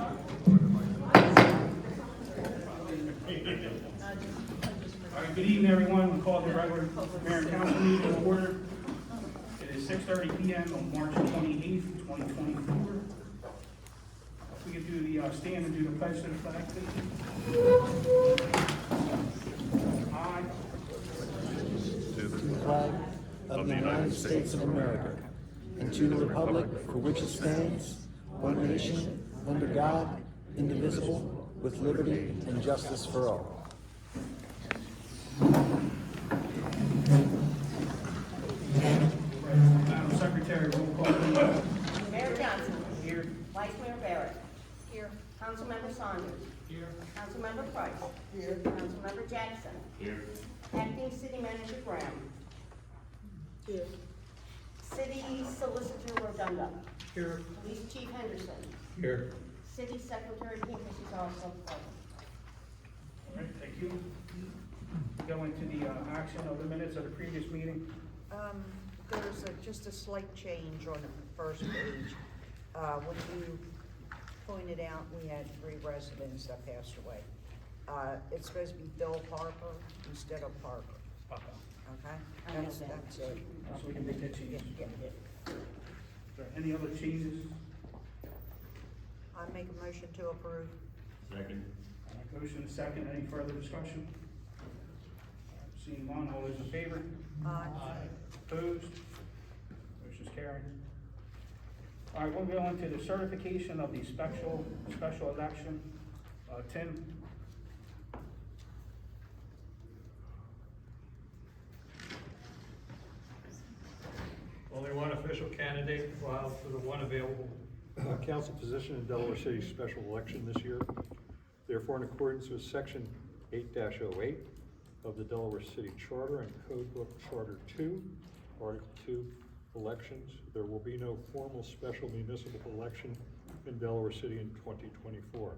All right, good evening, everyone. We call the regular mayor and council meeting to order. It is 6:30 p.m. on March 28th, 2024. If we could do the stand and do the pledge to the flag, please. I To the flag of the United States of America, and to the republic for which it stands, one nation, under God, indivisible, with liberty and justice for all. Madam Secretary, roll call, please. Mayor Johnson. Here. Vice Mayor Barrett. Here. Councilmember Saunders. Here. Councilmember Price. Here. Councilmember Jackson. Here. Acting City Manager Graham. Here. City Solicitor Rotunda. Here. Police Chief Henderson. Here. City Secretary Pincus is also present. All right, thank you. Go into the action of the minutes of the previous meeting. There's just a slight change on the first page. When you pointed out, we had 3 residents that passed away. It's supposed to be Bill Harper instead of Parker, Okay. okay? I know That's that. it. So we can make that change. Yeah. Is there any other changes? I make a motion to approve. Second. All right, motion is second. Any further discussion? Seeing none, all those in favor? Aye. Opposed? Motion's carried. All right, we'll go into the certification of the special election. Tim? Only one official candidate filed for the one available council position in Delaware City's special election this year. Therefore, in accordance with section 8-08 of the Delaware City Charter and Code Book Charter 2, Article 2, elections, there will be no formal special municipal election in Delaware City in 2024.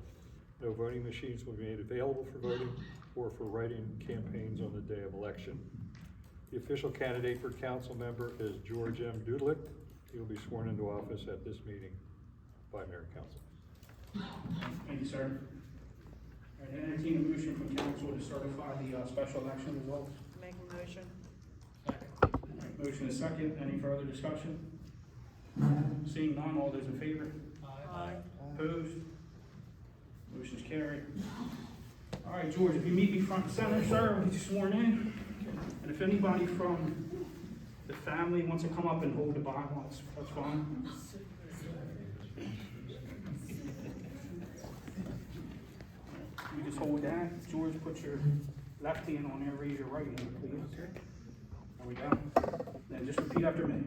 No voting machines will be made available for voting or for writing campaigns on the day of election. The official candidate for council member is George M. Dudlik. He will be sworn into office at this meeting by Mayor and Council. Thank you, sir. All right, entertain a motion from council to certify the special election results. Make a motion. All right, motion is second. Any further discussion? Seeing none, all those in favor? Aye. Opposed? Motion's carried. All right, George, if you meet me front and center, sir, we'll get you sworn in. And if anybody from the family wants to come up and hold the Bible, that's fine. You just hold that. George, put your left hand on there, raise your right hand, please. There we go. Then just repeat after me.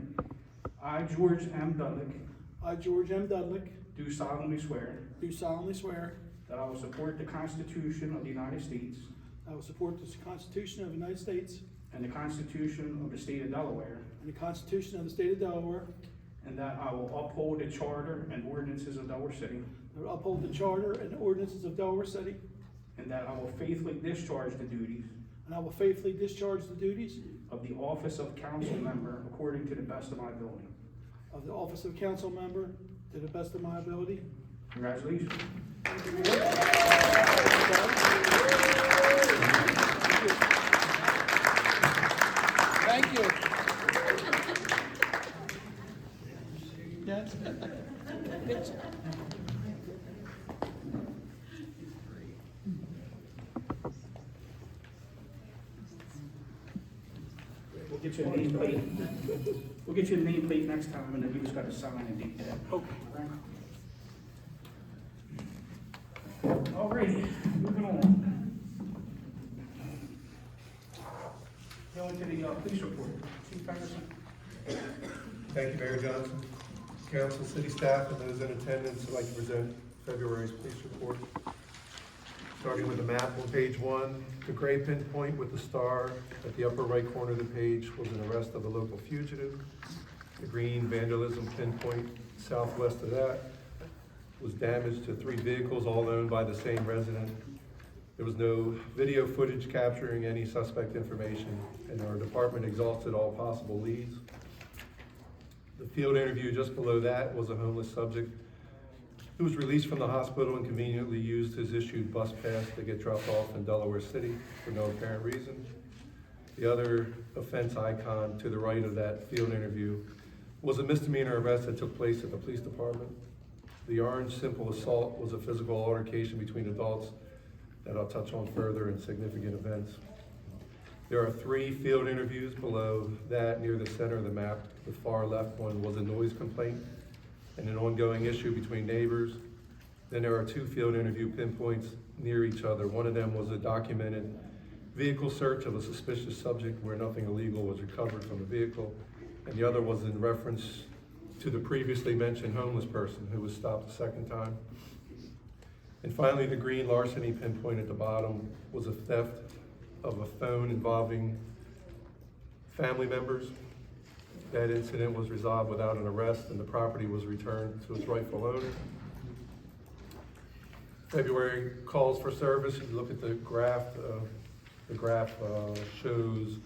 I, George M. Dudlick, I, George M. Dudlick, do solemnly swear do solemnly swear that I will support the Constitution of the United States I will support the Constitution of the United States and the Constitution of the State of Delaware, and the Constitution of the State of Delaware, and that I will uphold the Charter and ordinances of Delaware City, and will uphold the Charter and ordinances of Delaware City, and that I will faithfully discharge the duties and I will faithfully discharge the duties of the office of council member according to the best of my ability. of the office of council member to the best of my ability. Congratulations. Thank you. Yes. We'll get you a nameplate. We'll get you a nameplate next time, and then you just gotta sign and date that. Okay. Alrighty, moving on. Go into the police report. Chief Henderson. Thank you, Mayor Johnson. Council, city staff, and those in attendance, I'd like to present February's police report. Starting with the map on page 1, the gray pinpoint with the star at the upper right corner of the page was an arrest of a local fugitive. The green vandalism pinpoint southwest of that was damage to 3 vehicles, all owned by the same resident. There was no video footage capturing any suspect information, and our department exhausted all possible leads. The field interview just below that was a homeless subject who was released from the hospital and conveniently used his issued bus pass to get dropped off in Delaware City for no apparent reason. The other offense icon to the right of that field interview was a misdemeanor arrest that took place at the police department. The orange simple assault was a physical altercation between adults that I'll touch on further in significant events. There are 3 field interviews below that near the center of the map. The far left one was a noise complaint and an ongoing issue between neighbors. Then there are 2 field interview pinpoints near each other. One of them was a documented vehicle search of a suspicious subject where nothing illegal was recovered from the vehicle. And the other was in reference to the previously mentioned homeless person who was stopped a second time. And finally, the green larceny pinpoint at the bottom was a theft of a phone involving family members. That incident was resolved without an arrest and the property was returned to its rightful owner. February calls for service, you look at the graph, shows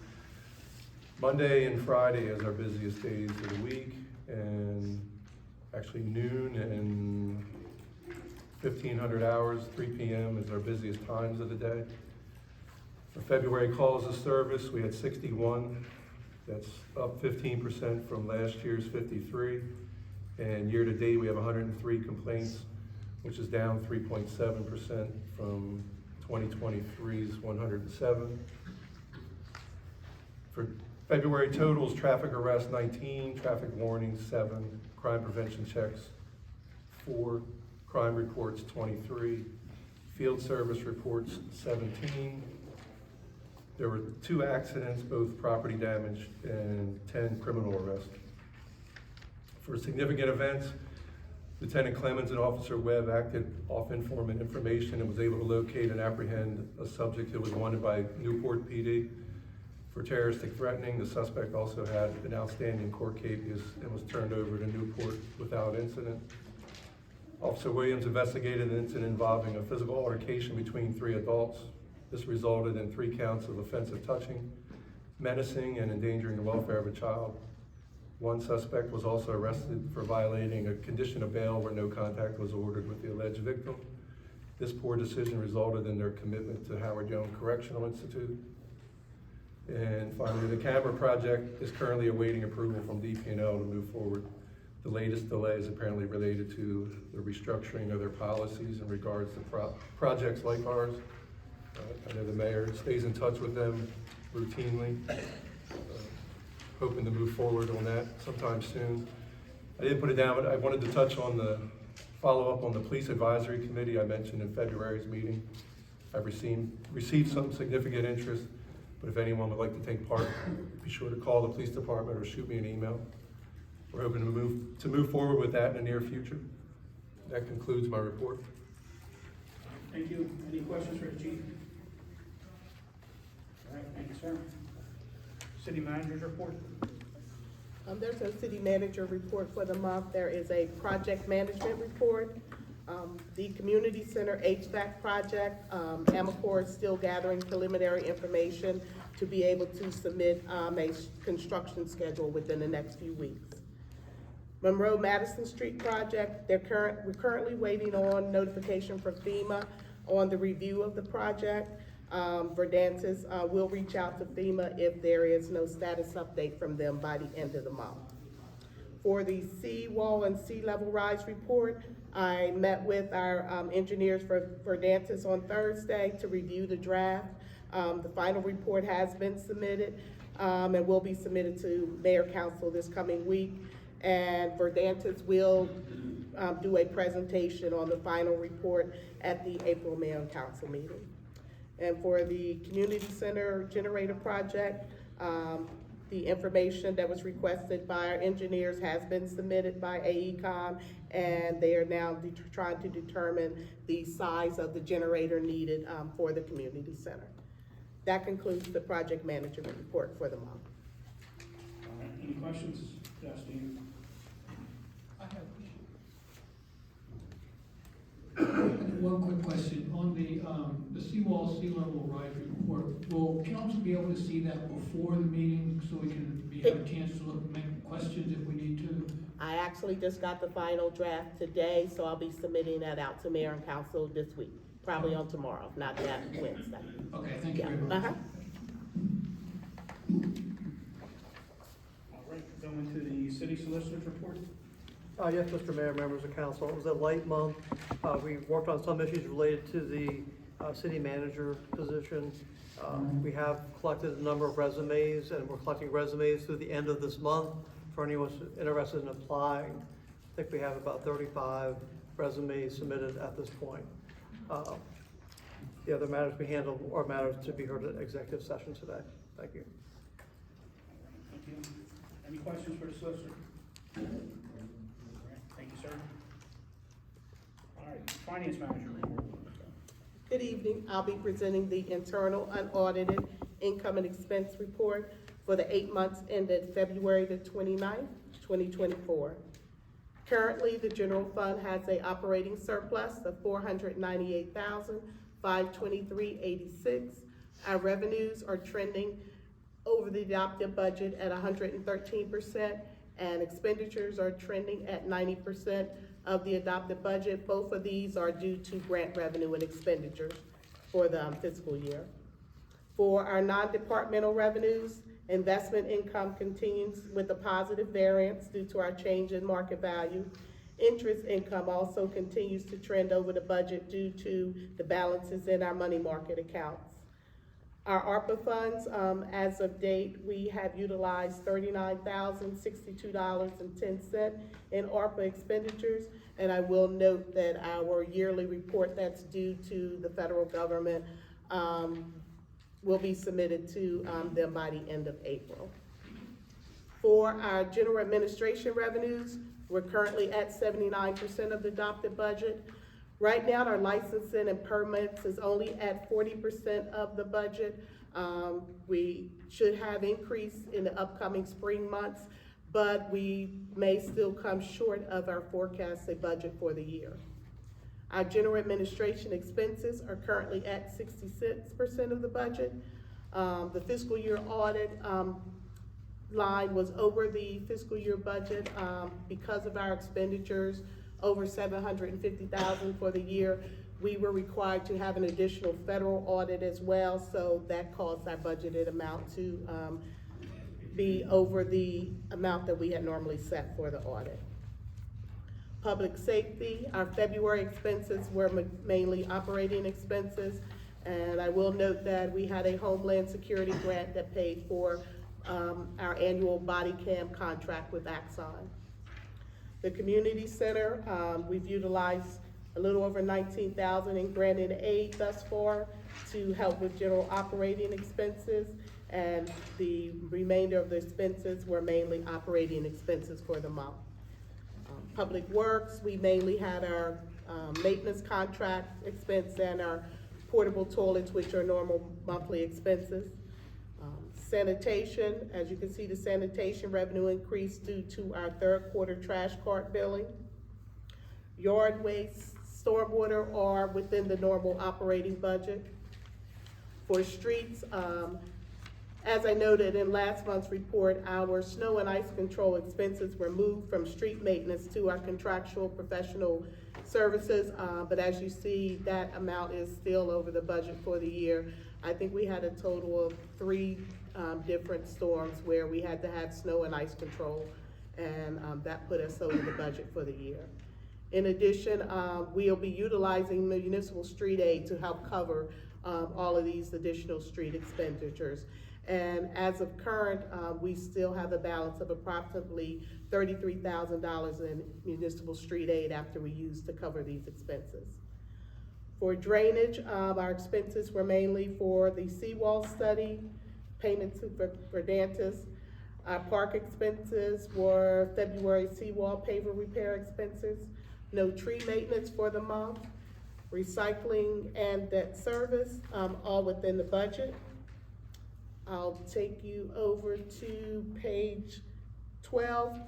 Monday and Friday as our busiest days of the week, and actually noon and 1500 hours, 3 p.m. is our busiest times of the day. For February calls of service, we had 61. That's up 15% from last year's 53. And year to date, we have 103 complaints, which is down 3.7% from 2023's 107. For February totals, traffic arrests 19, traffic warnings 7, crime prevention checks 4, crime reports 23, field service reports 17. There were 2 accidents, both property damage, and 10 criminal arrests. For significant events, Lieutenant Clemens and Officer Webb acted off informant information and was able to locate and apprehend a subject who was wanted by Newport PD for terroristic threatening. The suspect also had an outstanding court case and was turned over to Newport without incident. Officer Williams investigated an incident involving a physical altercation between 3 adults. This resulted in 3 counts of offensive touching, menacing, and endangering the welfare of a child. 1 suspect was also arrested for violating a condition of bail where no contact was ordered with the alleged victim. This poor decision resulted in their commitment to Howard Young Correctional Institute. And finally, the camera project is currently awaiting approval from DP&L to move forward. The latest delay is apparently related to the restructuring of their policies in regards to projects like ours. I know the mayor stays in touch with them routinely, hoping to move forward on that sometime soon. I didn't put it down, but I wanted to touch on the follow-up on the Police Advisory Committee I mentioned in February's meeting. I've received some significant interest, but if anyone would like to take part, be sure to call the police department or shoot me an email. We're hoping to move forward with that in the near future. That concludes my report. Thank you. Any questions for the chief? All right, thank you, sir. City manager's report. There's no city manager report for the month. There is a project management report. The community center HVAC project, Amacor is still gathering preliminary information to be able to submit a construction schedule within the next few weeks. Monroe Madison Street project, we're currently waiting on notification from FEMA on the review of the project. Verdantis will reach out to FEMA if there is no status update from them by the end of the month. For the seawall and sea level rise report, I met with our engineers for Verdantis on Thursday to review the draft. The final report has been submitted and will be submitted to Mayor Council this coming week. And Verdantis will do a presentation on the final report at the April Mayor and Council meeting. And for the community center generator project, the information that was requested by our engineers has been submitted by AECom, and they are now trying to determine the size of the generator needed for the community center. That concludes the project management report for the month. All right, any questions? Yes, Steve. One quick question, on the seawall sea level rise report, will council be able to see that before the meeting so we can have a chance to look, make questions if we need to? I actually just got the final draft today, so I'll be submitting that out to mayor and council this week, probably on tomorrow, if not that Wednesday. Okay, thank you Yeah, very much. All right, going to the city solicitor's report. Yes, Mr. Mayor, members of council, it was a light month. We worked on some issues related to the city manager position. We have collected a number of resumes, and we're collecting resumes through the end of this month for anyone who's interested in applying. I think we have about 35 resumes submitted at this point. The other matters we handle are matters to be heard at executive session today. Thank you. Thank you. Any questions for the solicitor? All right, thank you, sir. All right, finance manager report. Good evening. I'll be presenting the internal unaudited income and expense report for the 8 months ended February the 29th, 2024. Currently, the general fund has a operating surplus of $498,523.86. Our revenues are trending over the adopted budget at 113%, and expenditures are trending at 90% of the adopted budget. Both of these are due to grant revenue and expenditures for the fiscal year. For our non-departmental revenues, investment income continues with a positive variance due to our change in market value. Interest income also continues to trend over the budget due to the balances in our money market accounts. Our ARPA funds, as of date, we have utilized $39,062.10 in ARPA expenditures, and I will note that our yearly report that's due to the federal government will be submitted to them by the end of April. For our general administration revenues, we're currently at 79% of the adopted budget. Right now, our licensing and permits is only at 40% of the budget. We should have increase in the upcoming spring months, but we may still come short of our forecasted budget for the year. Our general administration expenses are currently at 66% of the budget. The fiscal year audit line was over the fiscal year budget because of our expenditures over $750,000 for the year. We were required to have an additional federal audit as well, so that caused our budgeted amount to be over the amount that we had normally set for the audit. Public safety, our February expenses were mainly operating expenses, and I will note that we had a Homeland Security grant that paid for our annual body cam contract with Axon. The community center, we've utilized a little over $19,000 in granted aid thus far to help with general operating expenses, and the remainder of the expenses were mainly operating expenses for the month. Public Works, we mainly had our maintenance contract expense and our portable toilets, which are normal monthly expenses. Sanitation, as you can see, the sanitation revenue increased due to our third quarter trash cart billing. Yard waste, stormwater are within the normal operating budget. For streets, as I noted in last month's report, our snow and ice control expenses were moved from street maintenance to our contractual professional services, but as you see, that amount is still over the budget for the year. I think we had a total of 3 different storms where we had to have snow and ice control, and that put us over the budget for the year. In addition, we'll be utilizing the municipal street aid to help cover all of these additional street expenditures. And as of current, we still have a balance of approximately $33,000 in municipal street aid after we use to cover these expenses. For drainage, our expenses were mainly for the seawall study, payments for Verdantis. Our park expenses were February seawall paver repair expenses, no tree maintenance for the month, recycling and debt service, all within the budget. I'll take you over to page 12.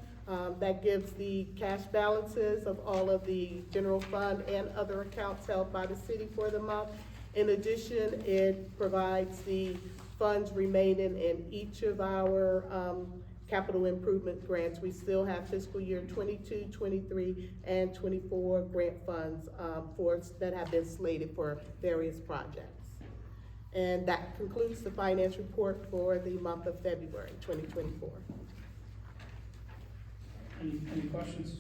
That gives the cash balances of all of the general fund and other accounts held by the city for the month. In addition, it provides the funds remaining in each of our capital improvement grants. We still have fiscal year 22, 23, and 24 grant funds that have been slated for various projects. And that concludes the finance report for the month of February 2024. Any questions?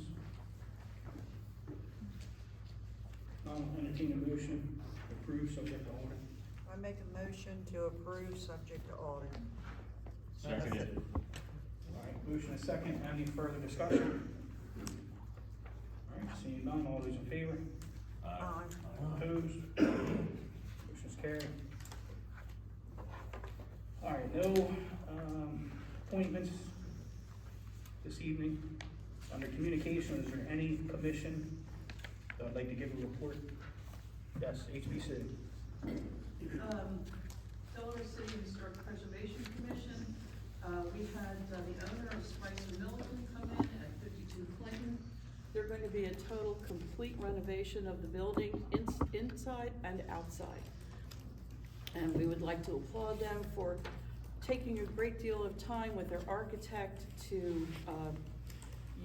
I'll entertain a motion, approve, subject to audit. I make a motion to approve subject to audit. Seconded. All right, motion is second, any further discussion? All right, seeing none, all those in favor? Aye. Opposed? Motion's carried. All right, no, appointments this evening. Under communication, is there any commission that would like to give a report? Yes, HBC. Delaware City Historic Preservation Commission, we had the owner of Spicer Milligan come in at 52 Clinton. They're going to be a total complete renovation of the building, inside and outside. And we would like to applaud them for taking a great deal of time with their architect to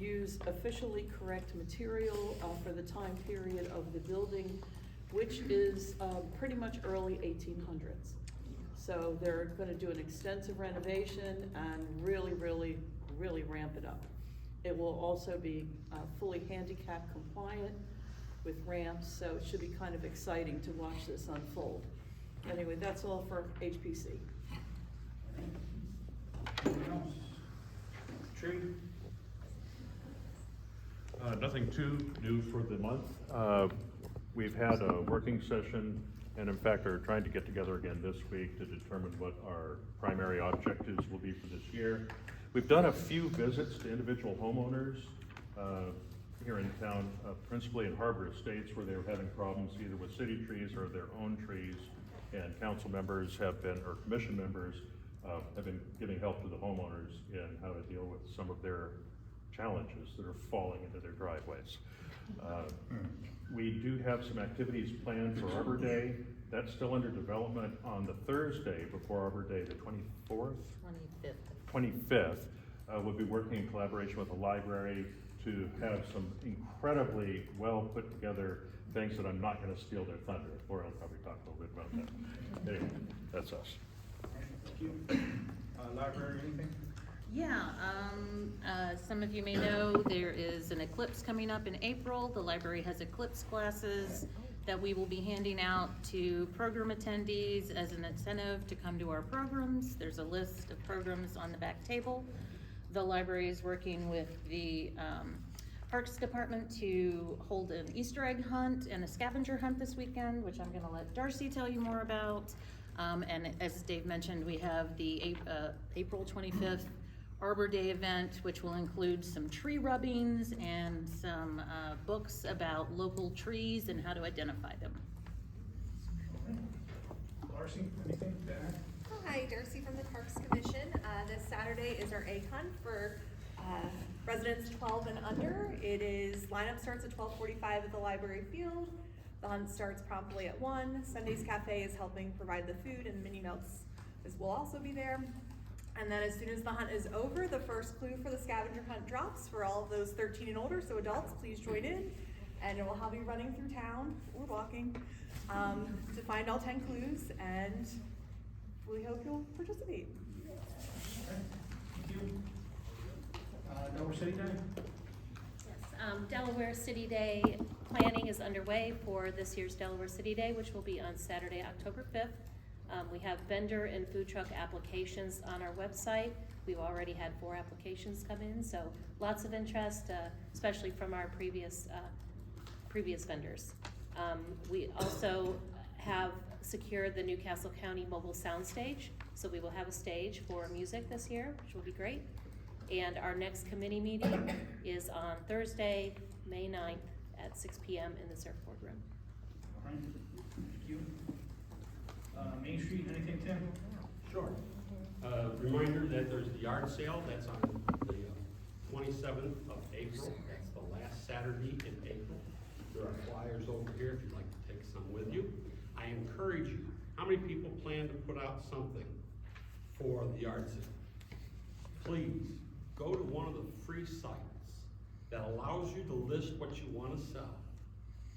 use officially correct material for the time period of the building, which is pretty much early 1800s. So they're gonna do an extensive renovation and really, really, really ramp it up. It will also be fully handicap compliant with ramps, so it should be kind of exciting to watch this unfold. Anyway, that's all for HPC. Anything else? Tree? Nothing too new for the month. We've had a working session and in fact are trying to get together again this week to determine what our primary objectives will be for this year. We've done a few visits to individual homeowners here in town, principally in Harbor Estates, where they were having problems either with city trees or their own trees. And council members have been, or commission members, have been giving help to the homeowners in how to deal with some of their challenges that are falling into their driveways. We do have some activities planned for Arbor Day. That's still under development on the Thursday before Arbor Day, the 24th? 25th. We'll be working in collaboration with the library to have some incredibly well put together things that I'm not going to steal their thunder. Laura will probably talk a little bit about that. Anyway, that's us. All right, thank you. Library, anything? Yeah, some of you may know there is an eclipse coming up in April. The library has eclipse glasses that we will be handing out to program attendees as an incentive to come to our programs. There's a list of programs on the back table. The library is working with the Parks Department to hold an Easter egg hunt and a scavenger hunt this weekend, which I'm gonna let Darcy tell you more about. And as Dave mentioned, we have the April 25th Arbor Day event, which will include some tree rubbings and some books about local trees and how to identify them. Darcy, anything to add? Hi, Darcy from the Parks Commission. This Saturday is our egg hunt for residents 12 and under. Lineup starts at 12:45 at the library field. The hunt starts promptly at 1. Sunday's Cafe is helping provide the food, and Minnie Melts will also be there. And then as soon as the hunt is over, the first clue for the scavenger hunt drops for all of those 13 and older, so adults, please join in. And we'll have you running through town, or walking, to find all 10 clues, and we hope you'll participate. Thank you. Delaware City Day? Yes, Delaware City Day planning is underway for this year's Delaware City Day, which will be on Saturday, October 5th. We have vendor and food truck applications on our website. We've already had 4 applications come in, so lots of interest, especially from our previous vendors. We also have secured the Newcastle County Mobile Soundstage, so we will have a stage for music this year, which will be great. And our next committee meeting is on Thursday, May 9th at 6 p.m. in the surfboard room. All right, thank you. Main Street, anything, Tim? Sure. Reminder that there's the yard sale, that's on the 27th of April. That's the last Saturday in April. There are flyers over here if you'd like to take some with you. I encourage you, how many people plan to put out something for the yard sale? Please, go to one of the free sites that allows you to list what you want to sell.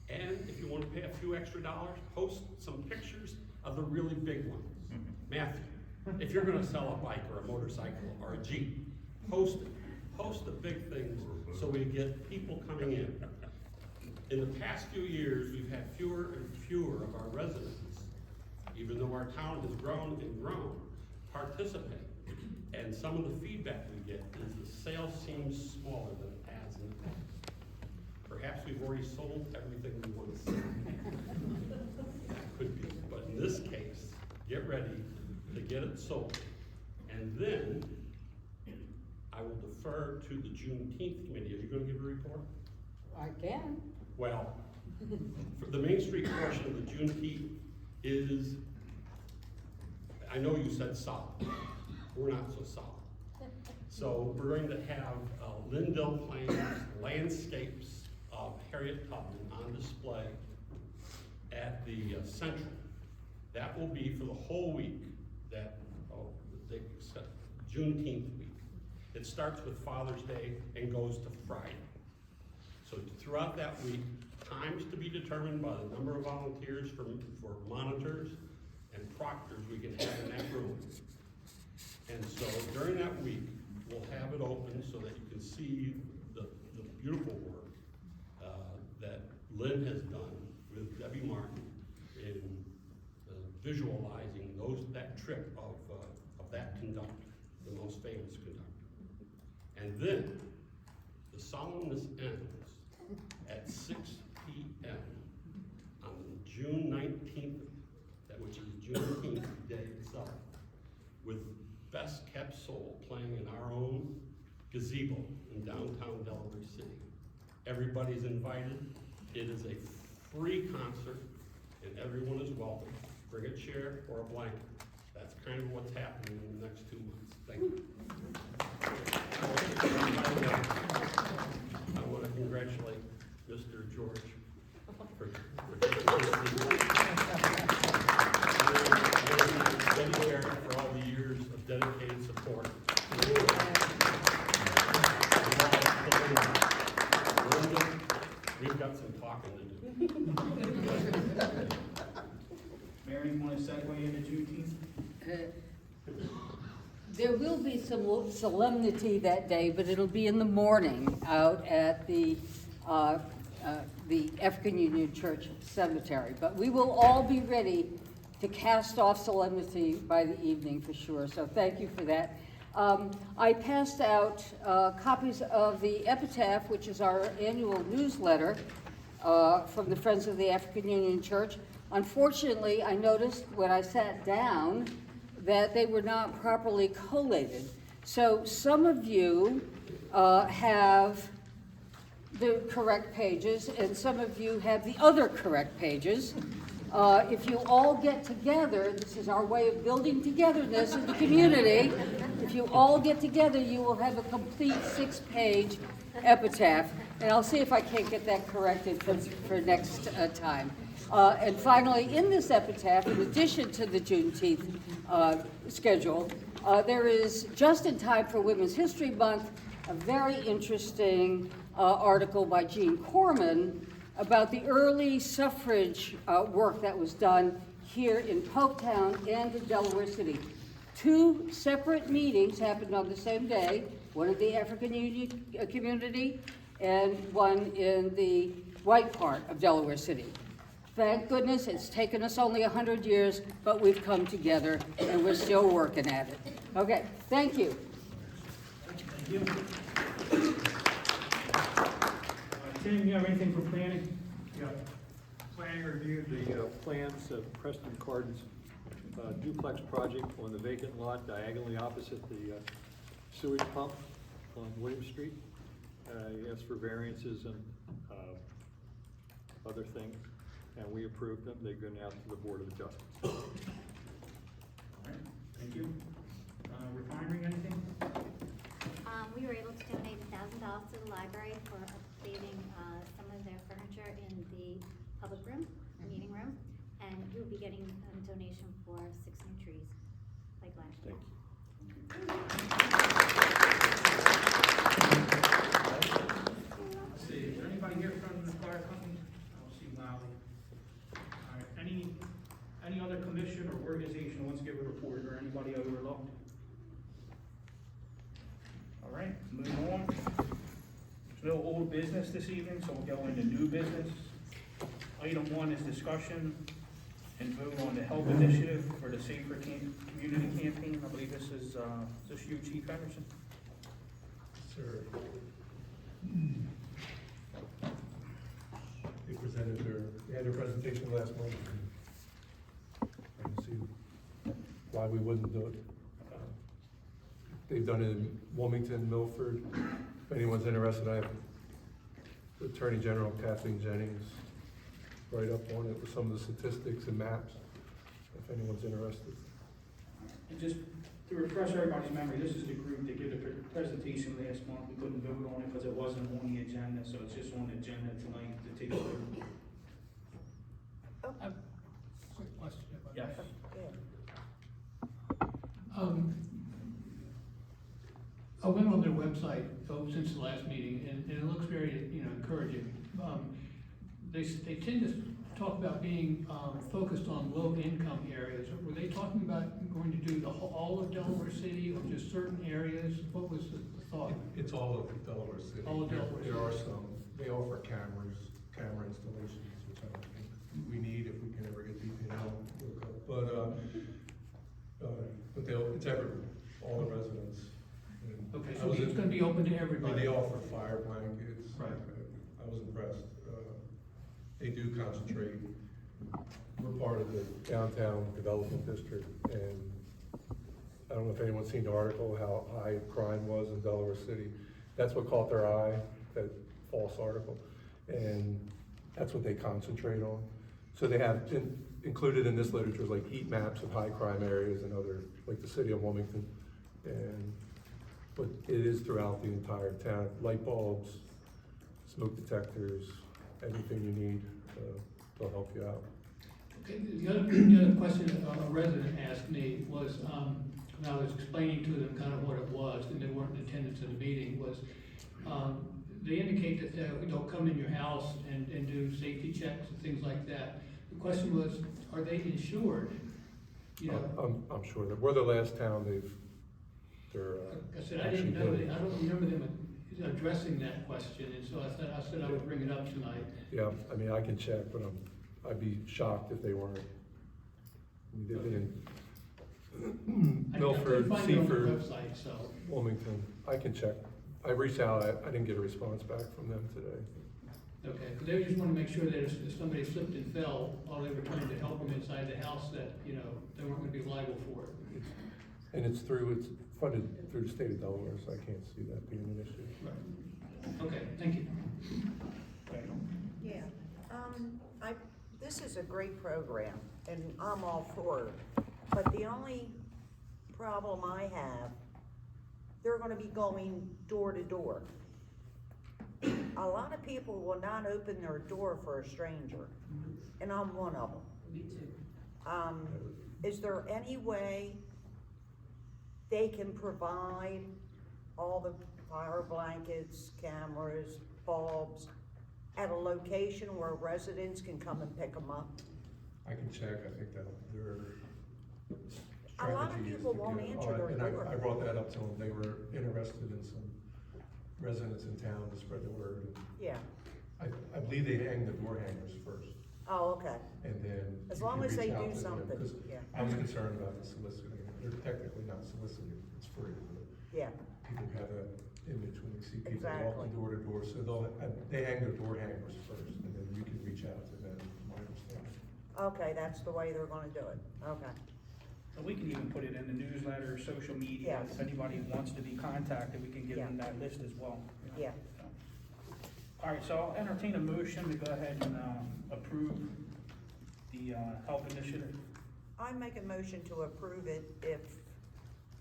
And if you want to pay a few extra dollars, post some pictures of the really big ones. Matthew, if you're gonna sell a bike or a motorcycle or a Jeep, post it. Post the big things so we get people coming in. In the past few years, we've had fewer and fewer of our residents, even though our town has grown and grown, participate. And some of the feedback we get is the sale seems smaller than it has in the past. Perhaps we've already sold everything we want to sell. That could be, but in this case, get ready to get it sold. And then I will defer to the Juneteenth committee. Are you gonna give a report? I can. Well, for the Main Street portion of the Juneteenth is, I know you said solid. We're not so solid. So we're going to have Lindell Plains landscapes of Harriet Tubman on display at the Central. That will be for the whole week, Juneteenth week. It starts with Father's Day and goes to Friday. So throughout that week, times to be determined by the number of volunteers for monitors and proctors we can have in that room. And so during that week, we'll have it open so that you can see the beautiful work that Lynn has done with Debbie Martin in visualizing that trip of that conductor, the most famous conductor. And then the solemnness ends at 6 p.m. on June 19th, which is Juneteenth Day itself, with Best Kept Soul playing in our own gazebo in downtown Delaware City. Everybody's invited. It is a free concert, and everyone is welcome. Bring a chair or a blanket. That's kind of what's happening in the next 2 months. Thank you. I want to congratulate Mr. George for Betty Barrett for all the years of dedicated support. Linda, we've got some talking to do. Mary, you want to segue into Juneteenth? There will be some solemnity that day, but it'll be in the morning out at the African Union Church Cemetery. But we will all be ready to cast off solemnity by the evening for sure, so thank you for that. I passed out copies of the Epitaph, which is our annual newsletter from the Friends of the African Union Church. Unfortunately, I noticed when I sat down that they were not properly collated. So some of you have the correct pages, and some of you have the other correct pages. If you all get together, this is our way of building togetherness in the community. If you all get together, you will have a complete 6-page epitaph. And I'll see if I can't get that corrected for next time. And finally, in this epitaph, in addition to the Juneteenth schedule, there is, just in time for Women's History Month, a very interesting article by Jean Corman about the early suffrage work that was done here in Polktown and in Delaware City. 2 separate meetings happened on the same day, one in the African Union community and one in the white part of Delaware City. Thank goodness it's taken us only 100 years, but we've come together and we're still working at it. Okay, thank you. Thank you. Tim, you have anything for planning? Yeah. Planning reviewed the plans of Preston Cardin's duplex project on the vacant lot diagonally opposite the sewage pump on William Street. He asked for variances and other things, and we approved them. They've gone out to the Board of Adjustments. All right, thank you. Refinery, anything? We were able to donate $1,000 to the library for updating some of their furniture in the public room, meeting room, and you'll be getting a donation for 6 new trees, like last year. Thank you. give a report or anybody overlooked? All right, move on. There's no old business this evening, so we'll go into new business. Item 1 is discussion and vote on the health initiative for the Safer Community Campaign. I believe this is you, Chief Henderson? Sir. They had their presentation last month. I can see why we wouldn't do it. They've done it in Wilmington, Milford. If anyone's interested, I have Attorney General Kathleen Jennings write up on it with some of the statistics and maps, if anyone's interested. And just to refresh everybody's memory, this is the group that gave the presentation last month. We couldn't vote on it because it wasn't on the agenda, so it's just on the agenda tonight to take a vote. Quick question. if I may. Yes. I went on their website since the last meeting, and it looks very, encouraging. They tend to talk about being focused on low-income areas. Were they talking about going to do all of Delaware City or just certain areas? What was the thought? It's all of Delaware City. All of Delaware There are City. some, they offer camera installations, which I don't think we need if we can ever get DPL. But it's everywhere, all the residents. And Okay, I so was it's gonna be open to everybody. They offer fire blankets. Right. I was impressed. They do concentrate. We're part of the downtown development district, and I don't know if anyone's seen the article, how high crime was in Delaware City. That's what caught their eye, that false article, and that's what they concentrate on. So they have included in this literature like heat maps of high crime areas and other, like the city of Wilmington, but it is throughout the entire town. Light bulbs, smoke detectors, everything you need to help you out. Okay, the other question a resident asked me was, when I was explaining to them kind of what it was, and they weren't in attendance at the meeting, was, they indicate that they'll come in your house and do safety checks and things like that. The question was, are they insured? You know, I'm sure that we're the last town they're like I said, I didn't know, I don't remember them addressing that question, and so I said I would bring it up tonight. Yeah, I mean, I can check, but I'd be shocked if they weren't. They've been in Milford, I couldn't find it on their Seaford, website, so. Wilmington. I can check. I reached out, I didn't get a response back from them today. Okay, because they just want to make sure that if somebody slipped and fell while they were trying to help them inside the house, that, they weren't going to be liable for it. And it's funded through the state of Delaware, so I can't see that being an issue. Right. Okay, thank you. Yeah, this is a great program, and I'm all for it, but the only problem I have, they're gonna be going door to door. A lot of people will not open their door for a stranger, and I'm one of them. Me too. Is there any way they can provide all the fire blankets, cameras, bulbs, at a location where residents can come and pick them up? I can check, I think that their A lot of strategy is people to won't get- answer their and door. I brought that up to them, they were interested in some residents in town to spread the word. Yeah, I believe they hang the door hangers first, oh, okay, and then. as you long can as they reach out do to them, something, 'cause yeah, I was concerned about the soliciting, they're technically not soliciting, it's free, but yeah, people have that image when they see people Exactly. walking door to door, so they hang their door hangers first, and then you can reach out to them, from my understanding. okay, that's the way they're gonna do it, okay. And we can even put it in the newsletter, social media, Yes. if anybody wants to be contacted, we can give them that list as well. Yeah. So. All right, so I'll entertain a motion to go ahead and, approve the, health initiative. I make a motion to approve it if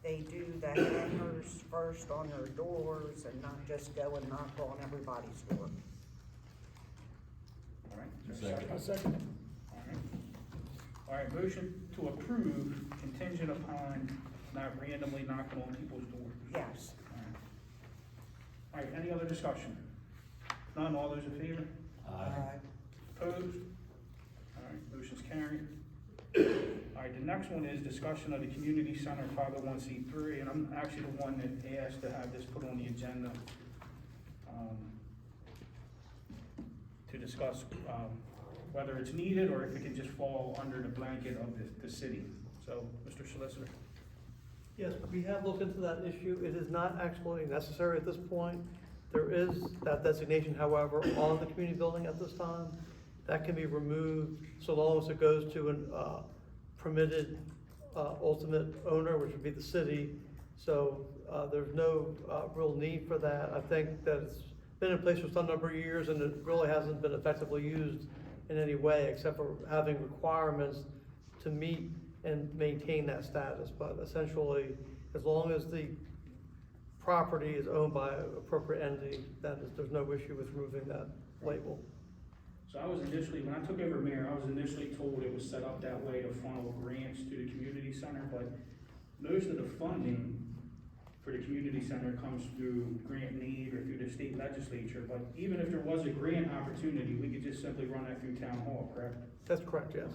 they do the hangers first on their doors and not just go and knock on everybody's door. All right. is there a I'll second it. All right. All right, motion to approve contingent upon not randomly knocking on people's doors. Yes. All right, any other discussion? None, all those in favor? Aye. Opposed? All right, motion's carried. All right, the the next one is discussion of the community center 501c3, and I'm actually the one that asked to have this put on the agenda, to discuss, whether it's needed or if it can just fall under the blanket of the city. So, Mr. Solicitor. Yes, we have looked into that issue. It is not actually necessary at this point. There is that designation, however, on the community building at this time. That can be removed so long as it goes to an permitted ultimate owner, which would be the city. So there's no real need for that. I think that it's been in place for some number of years and it really hasn't been effectively used in any way except for having requirements to meet and maintain that status. But essentially, as long as the property is owned by an appropriate entity, there's no issue with removing that label. So I was initially, when I took over mayor, I was initially told it was set up that way to funnel grants to the community center, but most of the funding for the community center comes through grant need or through the state legislature, but even if there was a grant opportunity, we could just simply run that through town hall, correct? That's correct, yes.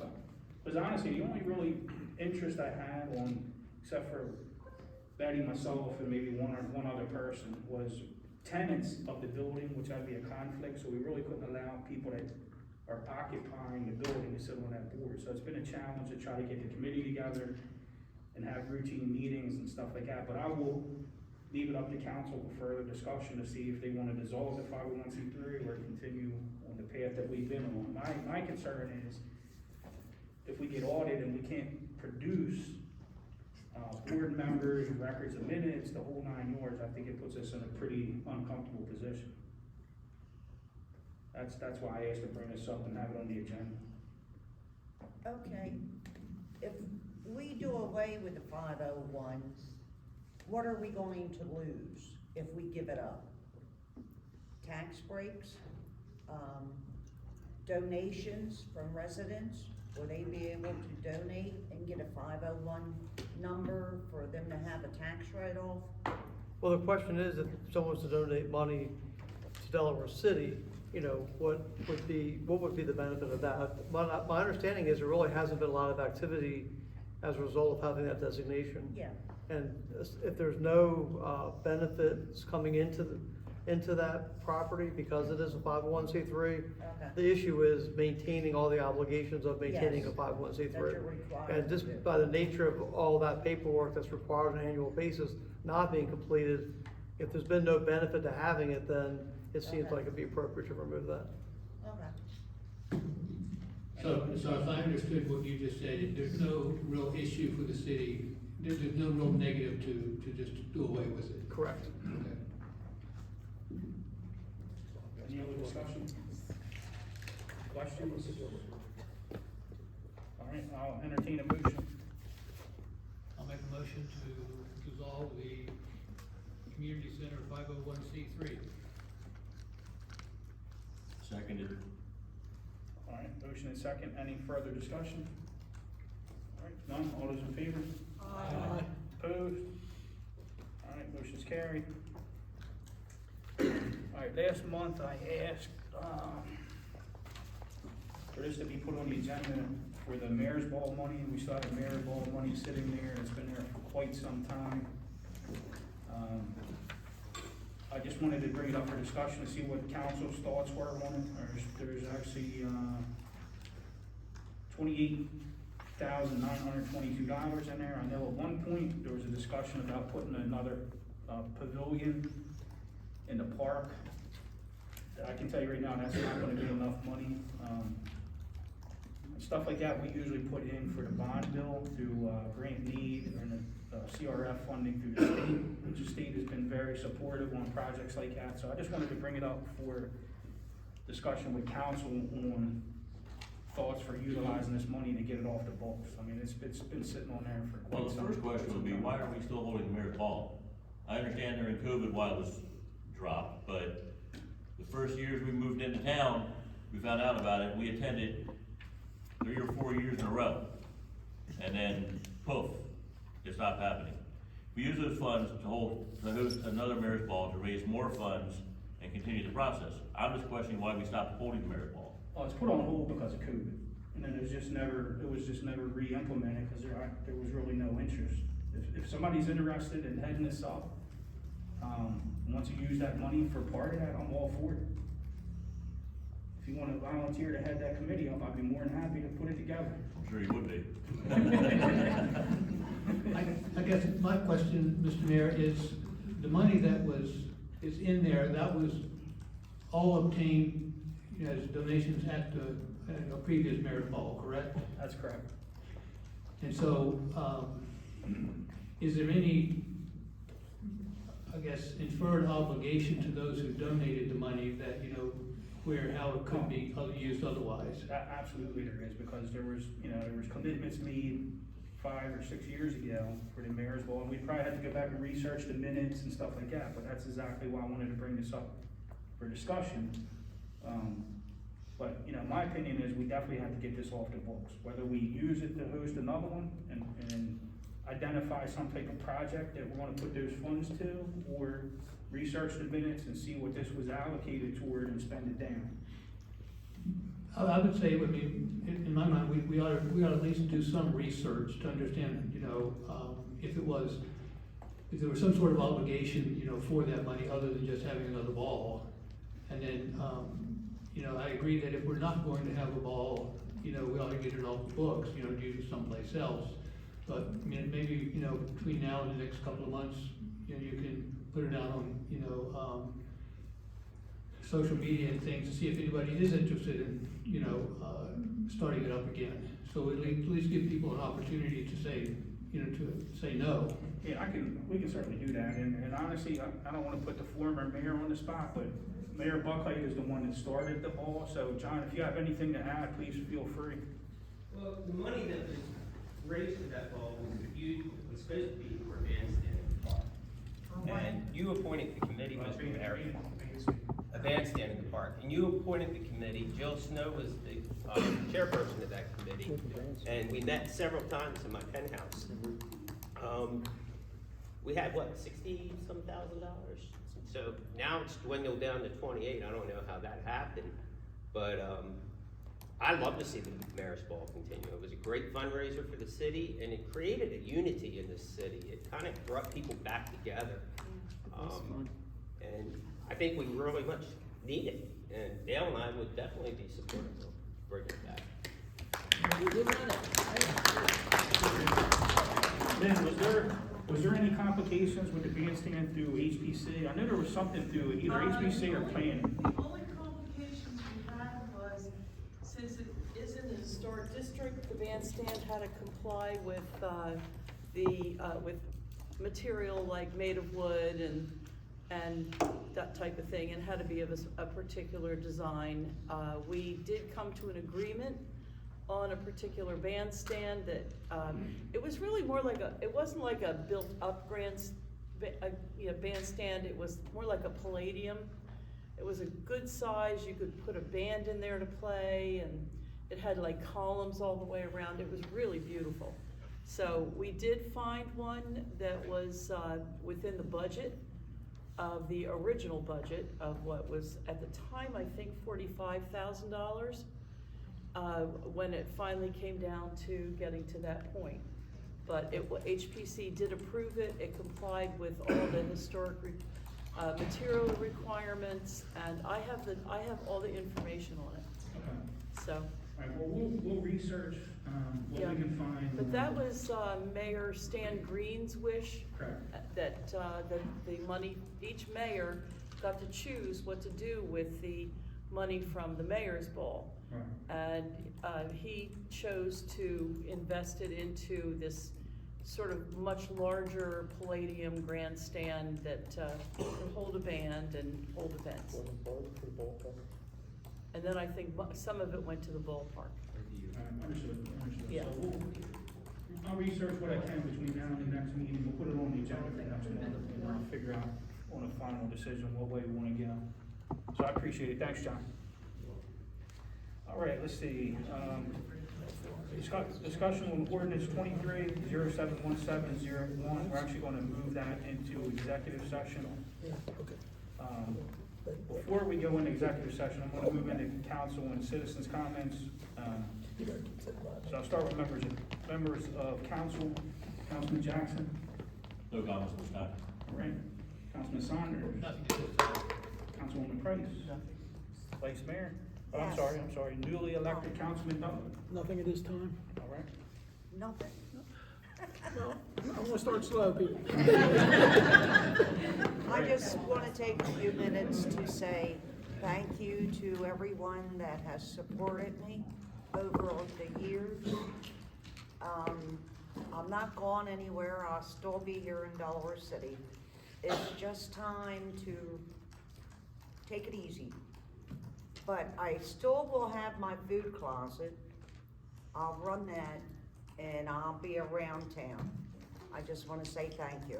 Because honestly, the only really interest I had on, except for Betty, myself, and maybe one other person, was tenants of the building, which would be a conflict, so we really couldn't allow people that are occupying the building to sit on that board. So it's been a challenge to try to get the committee together and have routine meetings and stuff like that. But I will leave it up to council for further discussion to see if they want to dissolve the 501c3 or continue on the path that we've been on. My concern is if we get audited and we can't produce board members, records of minutes, the whole 9 yards, I think it puts us in a pretty uncomfortable position. That's why I asked to bring this up and have it on the agenda. Okay, if we do away with the 501s, what are we going to lose if we give it up? Tax breaks, donations from residents? Will they be able to donate and get a 501 number for them to have a tax write-off? Well, the question is, if someone was to donate money to Delaware City, you know, what would be the benefit of that? My understanding is there really hasn't been a lot of activity as a result of having that designation. Yeah. And if there's no benefits coming into that property because it is a 501c3, Okay. the issue is maintaining all the obligations of maintaining Yes. a 501c3. That you're required And to just do. by the nature of all that paperwork that's required on an annual basis not being completed, if there's been no benefit to having it, then it seems Okay. like it'd be appropriate to remove that. Okay. So if I understood what you just said, there's no real issue for the city, there's no real negative to just do away with it? Correct. Okay. Any other discussion? Questions? All right, I'll entertain a motion. I'll make a motion to dissolve the community center 501c3. Seconded. All right, motion and second. Any further discussion? All right, none. All those in favor? Aye. Opposed? All right, motion's carried. All right, last month I asked, for this to be put on the agenda for the mayor's ball money. We still have the mayor's ball money sitting there. It's been there for quite some time. I just wanted to bring it up for discussion to see what council's thoughts were on it. There's actually, $28,922 in there. I know at one point there was a discussion about putting another pavilion in the park. I can tell you right now, that's not gonna be enough money. Stuff like that, we usually put in for the bond bill through grant need and the CRF funding through the state, which the state has been very supportive on projects like that. So I just wanted to bring it up for discussion with council on thoughts for utilizing this money to get it off the books. I mean, it's been sitting on there for Well, quite the some time. first question would be, why are we still holding the mayor's ball? I understand during COVID why it was dropped, but the first years we moved into town, we found out about it, we attended 3 or 4 years in a row. And then poof, it stopped happening. We use those funds to host another mayor's ball to raise more funds and continue the process. I'm just questioning why we stopped holding the mayor's ball. Well, it's put on hold because of COVID. And then there's was just never re-implemented, because there was really no interest. If somebody's interested in heading this up, wants to use that money for part of that, I'm all for it. If you wanna volunteer to head that committee up, I'd be more than happy to put it together. I'm sure you would be. I guess my question, Mr. Mayor, is the money that is in there, that was all obtained as donations at a previous mayor's ball, correct? That's correct. And so, is there any, I guess, inferred obligation to those who donated the money that, how it could be used otherwise? Absolutely there is, because there was commitments made 5 or 6 years ago for the mayor's ball, and we probably had to go back and research the minutes and stuff like that, but that's exactly why I wanted to bring this up for discussion. But, my opinion is we definitely have to get this off the books, whether we use it to host another one and identify some type of project that we want to put those funds to, or research the minutes and see what this was allocated toward and spend it down. I would say, in my mind, we ought to at least do some research to understand, if there was some sort of obligation, for that money other than just having another ball. And then, I agree that if we're not going to have a ball, we ought to get it off the books, use it someplace else. But, maybe, between now and the next couple of months, you can put it out on, social media and things to see if anybody is interested in, starting it up again. So at least give people an opportunity to say, to say no. Yeah, we can certainly do that, and honestly, I don't wanna put the former mayor on the spot, but Mayor Buckley is the one that started the ball, so John, if you have anything to add, please feel free. Well, the money that was raised for that ball was supposed to be for bandstand. And you appointed the committee, Mr. Mayor. A bandstand in the park. And you appointed the committee. Jill Snow was the chairperson of that committee. And we met several times in my penthouse. We had, $60-some thousand? So now it's dwindled down to 28. I don't know how that happened. But I love to see the Mayor's Ball continue. It was a great fundraiser for the city, and it created a unity in the city. It kind of brought people back together. And I think we really much need it. And Dale and I would definitely be supportive of bringing it back. Lynn, was there any complications with the bandstand through HPC? I know there was something through either HPC or planning. The only complications we had was, since it is in the historic district, the bandstand had to comply with, with material like made of wood and that type of thing, and had to be of a particular design. We did come to an agreement on a particular bandstand that, it was really more like it wasn't like a built-up bandstand, it was more like a palladium. It was a good size, you could put a band in there to play, and it had like columns all the way around. It was really beautiful. So we did find one that was within the budget of the original budget of what was at the time, I think, $45,000. When it finally came down to getting to that point. But HPC did approve it. It complied with all the historic material requirements, and I have all the information on it. Okay. So. All right, well, we'll research what we can find. But that was Mayor Stan Green's wish. Correct. That the money, each mayor got to choose what to do with the money from the mayor's ball. Right. And he chose to invest it into this sort of much larger palladium grandstand that can hold a band and hold events. And then I think some of it went to the ballpark. Understood. Yeah. So I'll research what I can between now and the next meeting. We'll put it on the agenda for next month, and we'll figure out on a final decision what way we want to go. So I appreciate it. Thanks, John. All right, let's see. Discussion on ordinance 23-071701. We're actually going to move that into executive session. Before we go into executive session, I'm going to move into council and citizens' comments. So I'll start with members of council. Councilman Jackson. No comments at this time. All right. Councilman Saunders. Councilwoman Price. Vice Mayor. Oh, I'm sorry. Newly elected Councilman Douglas. Nothing at this time? All right. Nothing. No, I'm gonna start slow, people. I just want to take a few minutes to say thank you to everyone that has supported me over the years. I'm not going anywhere. I'll still be here in Delaware City. It's just time to take it easy. But I still will have my food closet. I'll run that, and I'll be around town. I just want to say thank you.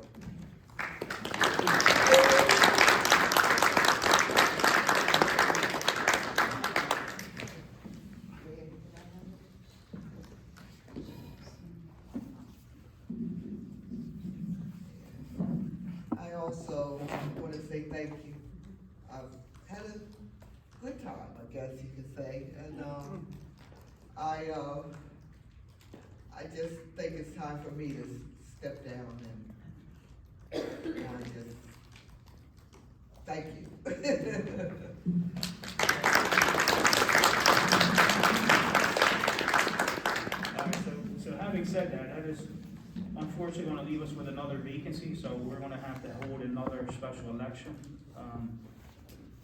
I also want to say thank you. I've had a good time, I guess you could say, and I just think it's time for me to step down and I just thank you. So having said that, that is unfortunately gonna leave us with another vacancy, so we're gonna have to hold another special election.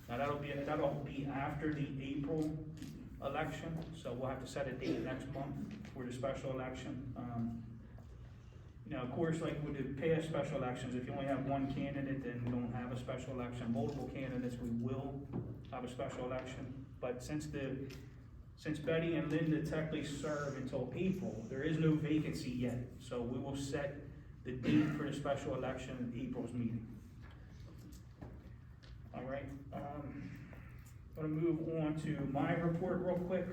Now that'll be after the April election, so we'll have to set a date next month for the special election. You know, of course, like with the past special elections, if you only have one candidate, then we don't have a special election. Multiple candidates, we will have a special election. But since Betty and Linda technically serve until April, there is no vacancy yet. So we will set the date for the special election in April's meeting. All right, I'm gonna move on to my report real quick.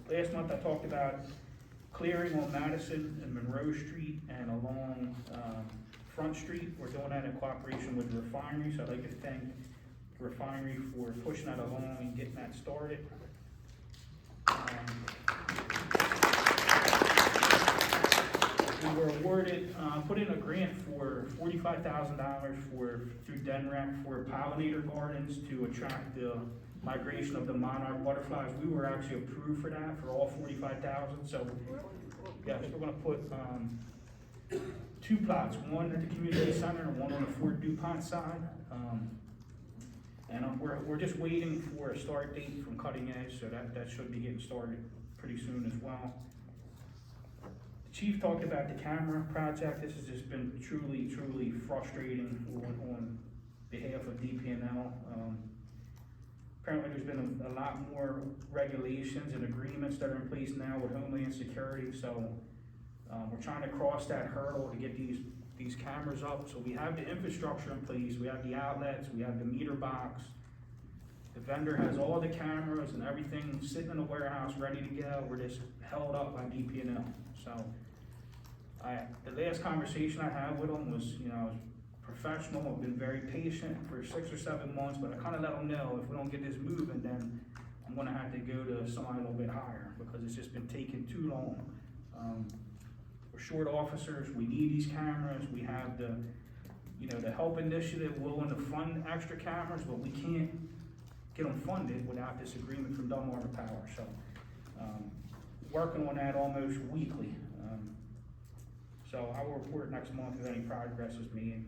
Last month I talked about clearing on Madison and Monroe Street and along Front Street. We're doing that in cooperation with the refinery, so I'd like to thank the refinery for pushing that along and getting that started. We were awarded, put in a grant for $45,000 through DENREC for pollinator gardens to attract the migration of the monarch butterflies. We were actually approved for that, for all $45,000. So, yes, we're gonna put 2 plots, one at the community center and one on the Fort DuPont side. And we're just waiting for a start date from Cutting Edge, so that should be getting started pretty soon as well. The chief talked about the camera project. This has just been truly, truly frustrating on behalf of DP&L. Apparently there's been a lot more regulations and agreements that are in place now with Homeland Security, so we're trying to cross that hurdle to get these cameras up. So we have the infrastructure in place, we have the outlets, we have the meter box. The vendor has all the cameras and everything sitting in the warehouse ready to go. We're just held up by DP&L. So the last conversation I had with them was, you know, professional. I've been very patient for 6 or 7 months, but I kind of let them know if we don't get this moving, then I'm gonna have to go to somebody a little bit higher because it's just been taking too long. We're short officers. We need these cameras. We have the HELP initiative willing to fund extra cameras, but we can't get them funded without this agreement from Delmarva Power. So, working on that almost weekly. So I will report next month if any progress is made.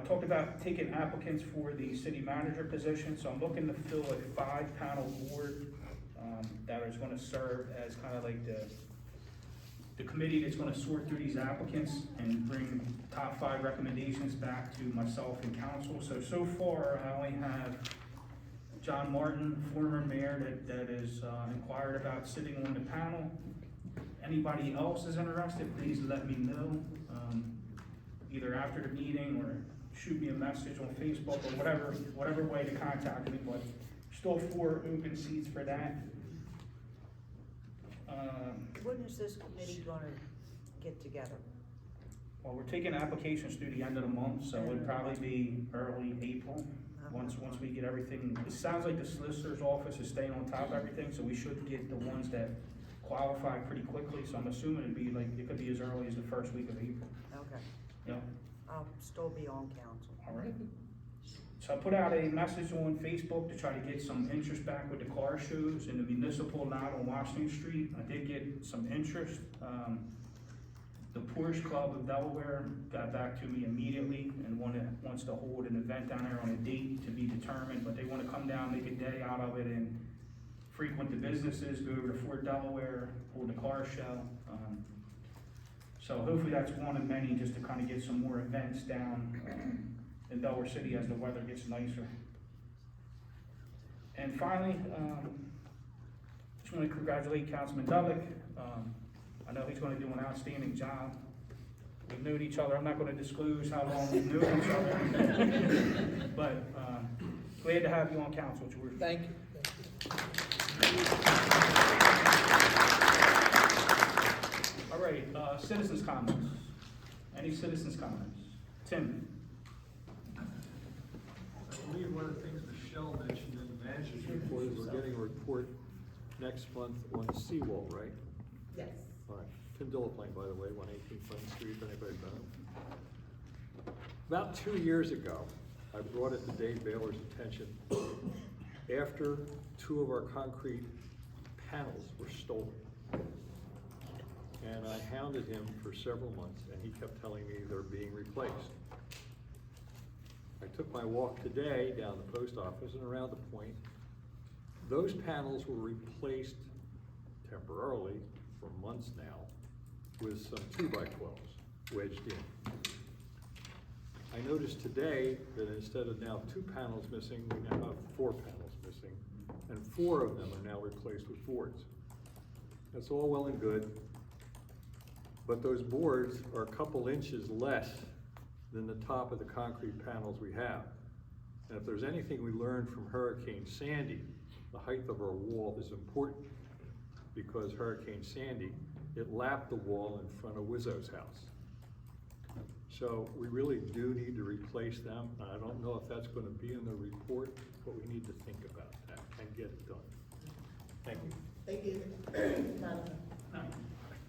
Talked about taking applicants for the city manager position. So I'm looking to fill a 5-panel board that is going to serve as kind of like the committee that's going to sort through these applicants and bring top 5 recommendations back to myself and council. So far, I only have John Martin, former mayor, that is inquired about sitting on the panel. Anybody else is interested, please let me know, either after the meeting or shoot me a message on Facebook or whatever way to contact me, but still 4 open seats for that. When is this committee gonna get together? Well, we're taking applications through the end of the month, so it'd probably be early April. once we get everything, it sounds like the solicitor's office is staying on top of everything, so we should get the ones that qualify pretty quickly, so I'm assuming it could be as early as the first week of April. Okay. Yeah, I'll still be on council. all right. So I put out a message on Facebook to try to get some interest back with the car shows in the municipal lot on Washington Street. I did get some interest. The Porsche Club of Delaware got back to me immediately and wants to hold an event down there on a date to be determined, but they want to come down, make a day out of it, and frequent the businesses, go over to Fort Delaware, hold the car show. So hopefully that's one of many, just to kind of get some more events down in Delaware City as the weather gets nicer. And finally, just want to congratulate Councilman Dubik. I know he's going to do an outstanding job. We've known each other. I'm not going to disclose how long we've known each other. But glad to have you on council, George. Thank you. All right, citizens' comments. Any citizens' comments? Tim? I believe one of the things Michelle mentioned in the manager's report is we're getting a report next month on the seawall, right? Yes. All right. Tim Dillaplank, by the way, 118 Front Street, if anybody's done it. About 2 years ago, I brought it to Dave Baylor's attention after 2 of our concrete panels were stolen. And I hounded him for several months, and he kept telling me they're being replaced. I took my walk today down the post office and around the point. Those panels were replaced temporarily for months now with some 2x12s wedged in. I noticed today that instead of now 2 panels missing, we now have 4 panels missing, and 4 of them are now replaced with boards. That's all well and good, but those boards are a couple inches less than the top of the concrete panels we have. And if there's anything we learned from Hurricane Sandy, the height of our wall is important, because Hurricane Sandy, it lapped the wall in front of Wizzo's house. So we really do need to replace them. I don't know if that's going to be in the report, but we need to think about that and get it done. Thank you.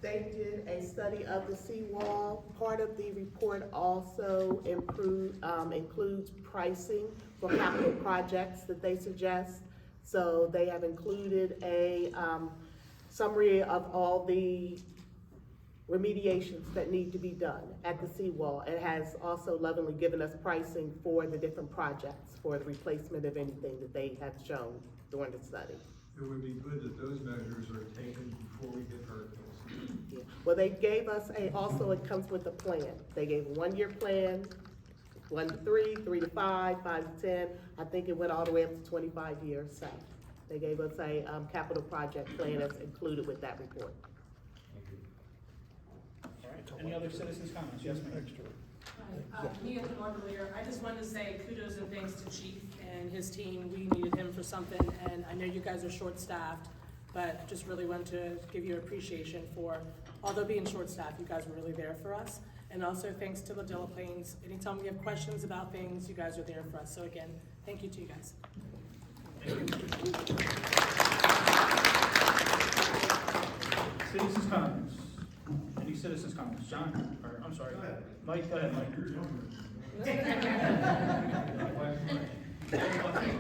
They did a study of the seawall. Part of the report also includes pricing for capital projects that they suggest. So they have included a summary of all the remediations that need to be done at the seawall. It has also lovingly given us pricing for the different projects for the replacement of anything that they have shown during the study. It would be good that those measures are taken before we get hurricanes. Yeah. Well, they gave us also it comes with a plan. They gave a 1-year plan, 1 to 3, 3 to 5, 5 to 10. I think it went all the way up to 25 years. So they gave us a capital project plan that's included with that report. All right, any other citizens' comments? Yes, ma'am. Mia Lavalier, I just wanted to say kudos and thanks to Chief and his team. We needed him for something, and I know you guys are short-staffed, but I just really wanted to give you appreciation for, although being short-staffed, you guys were really there for us. And also thanks to the Delaplanes. Anytime we have questions about things, you guys are there for us. So again, thank you to you guys. Citizens' comments. Any citizens' comments? John, or, I'm sorry, Mike, go ahead, Mike.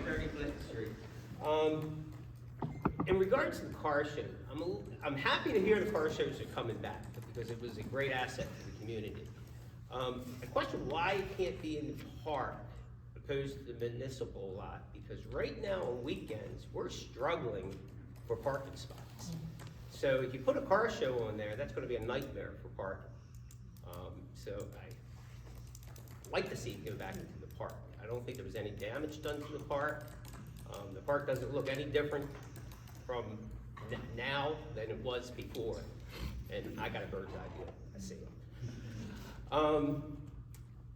30 Clinton Street. In regards to the car show, I'm happy to hear the car shows are coming back because it was a great asset to the community. I question why it can't be in the park opposed to the municipal lot, because right now on weekends, we're struggling for parking spots. So if you put a car show on there, that's gonna be a nightmare for parking. So I'd like to see it go back into the park. I don't think there was any damage done to the park. The park doesn't look any different from now than it was before. And I got a bird's eye view, I see it.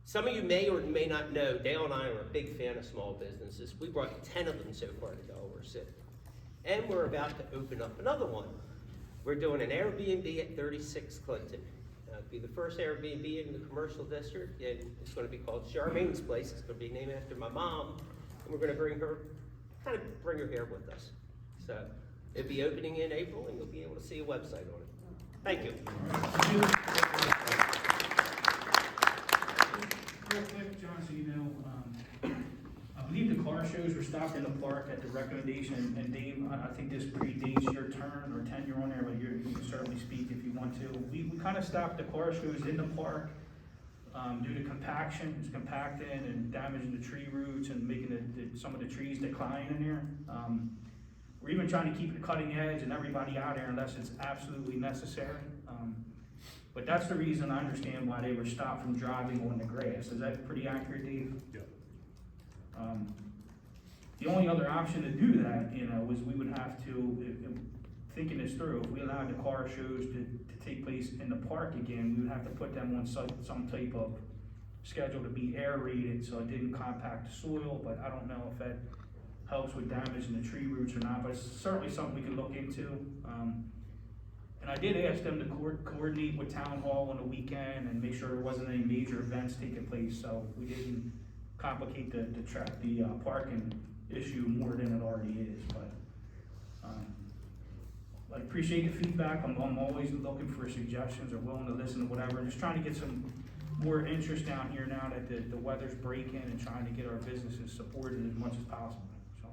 Some of you may or may not know, Dale and I are a big fan of small businesses. We brought 10 of them so far to Delaware City. And we're about to open up another one. We're doing an Airbnb at 36 Clinton. It'll be the first Airbnb in the commercial district. And it's going to be called Charmaine's Place. It's going to be named after my mom. and we're gonna bring her here with us. So, it'll be opening in April, and you'll be able to see a website on it. Thank you. Real quick, John, so you know, I believe the car shows were stopped in the park at the recommendation, and Dave, I think this predates your turn or tenure on there, but you can certainly speak if you want to. We kind of stopped the car shows in the park due to compaction. It's compacting and damaging the tree roots and making some of the trees decline in there. We're even trying to keep the cutting edge and everybody out there unless it's absolutely necessary. But that's the reason I understand why they were stopped from driving on the grass. Is that pretty accurate, Dave? Yeah. The only other option to do that, is we would have to, thinking this through, if we allowed the car shows to take place in the park again, we would have to put them on some type of schedule to be aerated so it didn't compact the soil, but I don't know if that helps with damaging the tree roots or not, but it's certainly something we can look into. And I did ask them to coordinate with Town Hall on the weekend and make sure there wasn't any major events taking place, so we didn't complicate the parking issue more than it already is, but, I appreciate the feedback. I'm always looking for suggestions or willing to listen to whatever. Just trying to get some more interest down here now that the weather's breaking and trying to get our businesses supported as much as possible, so.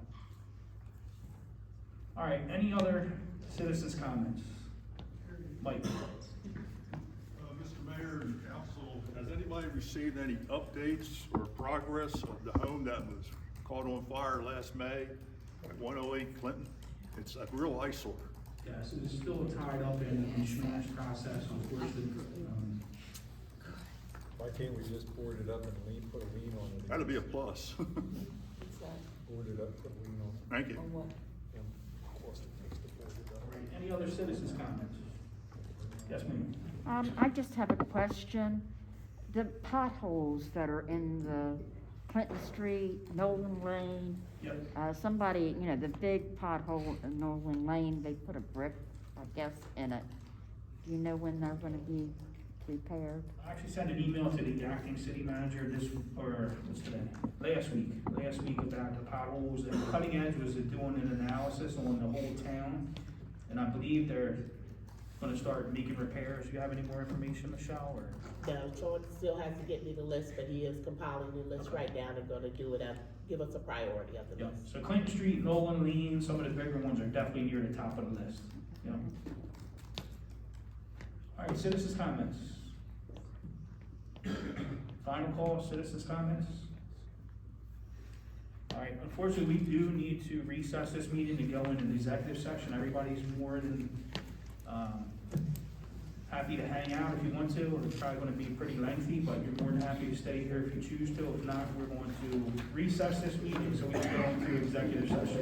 All right, any other citizens' comments? Mike? Mr. Mayor and Council, has anybody received any updates or progress of the home that was caught on fire last May at 108 Clinton? It's a real eyesore. Yes, it's still tied up in the smash process, unfortunately. Why can't we just board it up and put a lien on it? That'd be a plus. Board it up, put a lien on it. Thank you. Any other citizens' comments? Yes, ma'am. I just have a question. The potholes that are in the Clinton Street, Nolan Lane. Yep. Somebody, the big pothole in Nolan Lane, they put a brick, I guess, in it. Do you know when they're gonna be repaired? I actually sent an email to the acting city manager last week about the potholes. And Cutting Edge was doing an analysis on the whole town, and I believe they're gonna start making repairs. Do you have any more information, Michelle, or? No, Sean still has to get me the list, but he is compiling the list right now and gonna do it up, give us a priority of the Yep. list. So Clinton Street, Nolan Lane, some of the bigger ones are definitely near the top of the list. Yep. All right, citizens' comments. Final call, citizens' comments. All right, unfortunately, we do need to recess this meeting and go into the executive session. Everybody's more than, happy to hang out if you want to. It's probably gonna be pretty lengthy, but you're more than happy to stay here if you choose to. If not, we're going to recess this meeting so we can go into executive session.